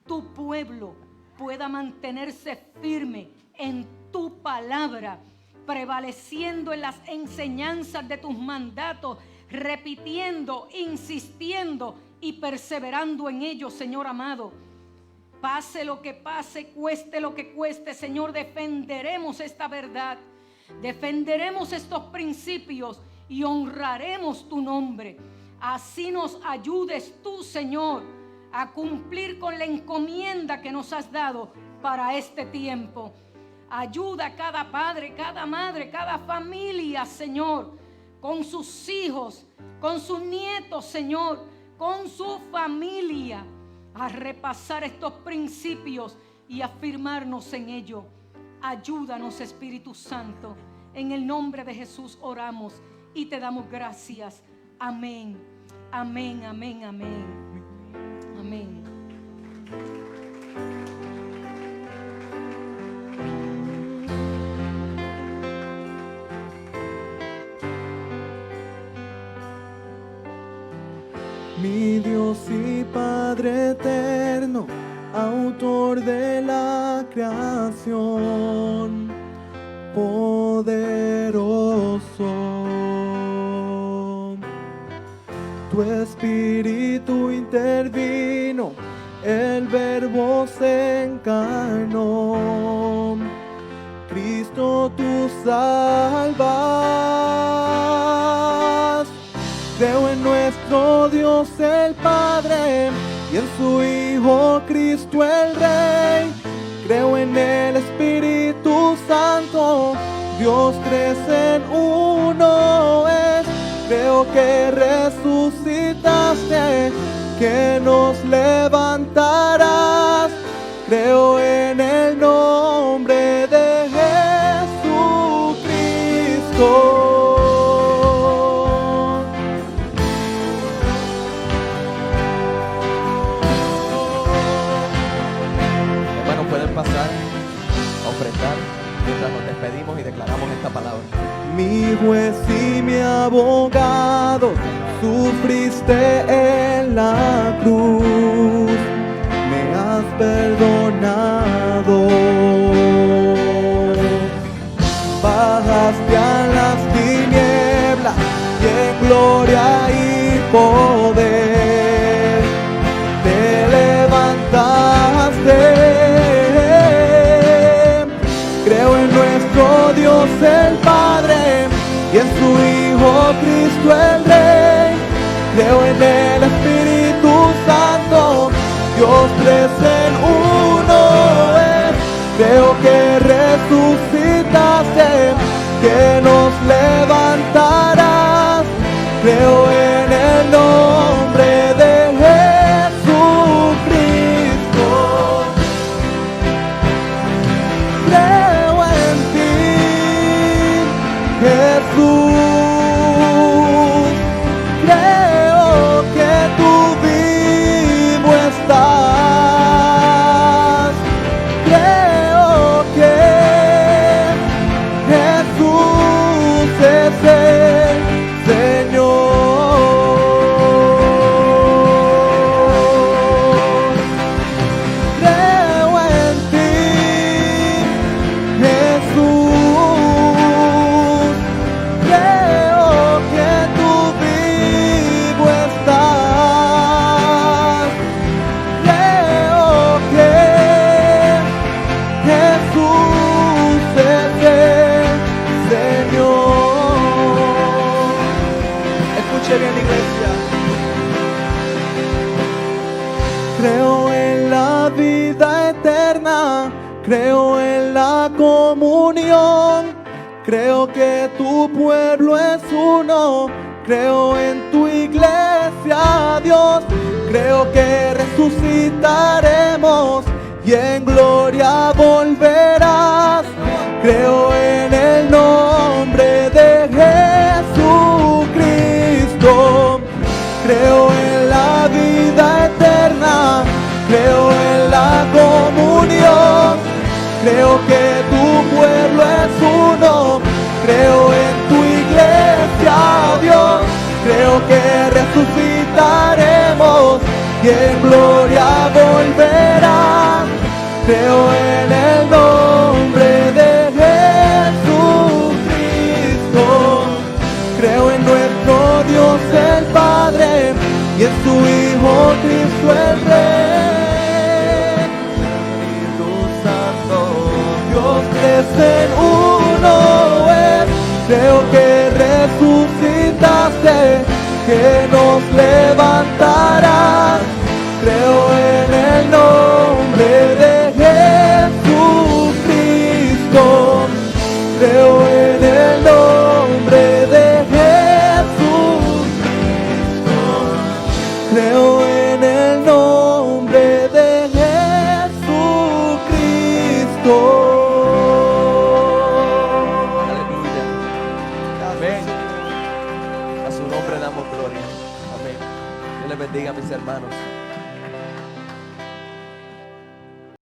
tu pueblo pueda mantenerse firme en tu palabra, prevaleciendo en las enseñanzas de tus mandatos, repitiendo, insistiendo y perseverando en ellos, Señor amado. Pase lo que pase, cueste lo que cueste, Señor, defenderemos esta verdad, defenderemos estos principios y honraremos tu nombre. Así nos ayudes tú, Señor, a cumplir con la encomienda que nos has dado para este tiempo. Ayuda a cada padre, cada madre, cada familia, Señor, con sus hijos, con sus nietos, Señor, con su familia, a repasar estos principios y afirmarnos en ello. Ayúdanos, Espíritu Santo. En el nombre de Jesús oramos y te damos gracias. Amén, amén, amén, amén. Amén. Mi Dios y Padre eterno, autor de la creación, poderoso. Tu Espíritu intervino, el Verbo se encarnó. Cristo, tú salvas. Creo en nuestro Dios el Padre y en su Hijo Cristo el Rey. Creo en el Espíritu Santo, Dios tres en uno es. Creo que resucitaste, que nos levantarás. Creo en el nombre de Jesucristo. Pasar a ofrendar mientras nos despedimos y declaramos esta palabra. Mi juez y mi abogado, sufriste en la cruz, me has perdonado. Bajaste a las tinieblas y en gloria y poder te levantaste. Creo en nuestro Dios el Padre y en su Hijo Cristo el Rey. Creo en el Espíritu Santo, Dios tres en uno es. Creo que resucitaste, que nos levantarás. Creo en el nombre de Jesucristo. Jesús, creo que tú vivo estás. Creo que Jesús es el Señor. Creo en ti, Jesús. Bien, iglesia. Creo en la vida eterna, creo en la comunión, creo que tu pueblo es uno, creo en tu iglesia, Dios, creo que resucitaremos y en gloria volverás. Creo en el nombre de Jesucristo. Creo en la vida eterna, creo en la comunión, creo que tu pueblo es uno, creo en tu iglesia, Dios, creo que resucitaremos y en gloria volverá. Creo en el nombre de Jesucristo, creo en nuestro Dios el Padre y en su Hijo Cristo el Rey. Espíritu Santo, Dios tres en uno es. Creo que resucitaste, que nos levantará. Creo en el nombre de Jesucristo. Creo en el nombre de Jesucristo. Creo en el nombre de Jesucristo. Aleluya. Amén. A su nombre damos gloria. Amén. Dios les bendiga, mis hermanos.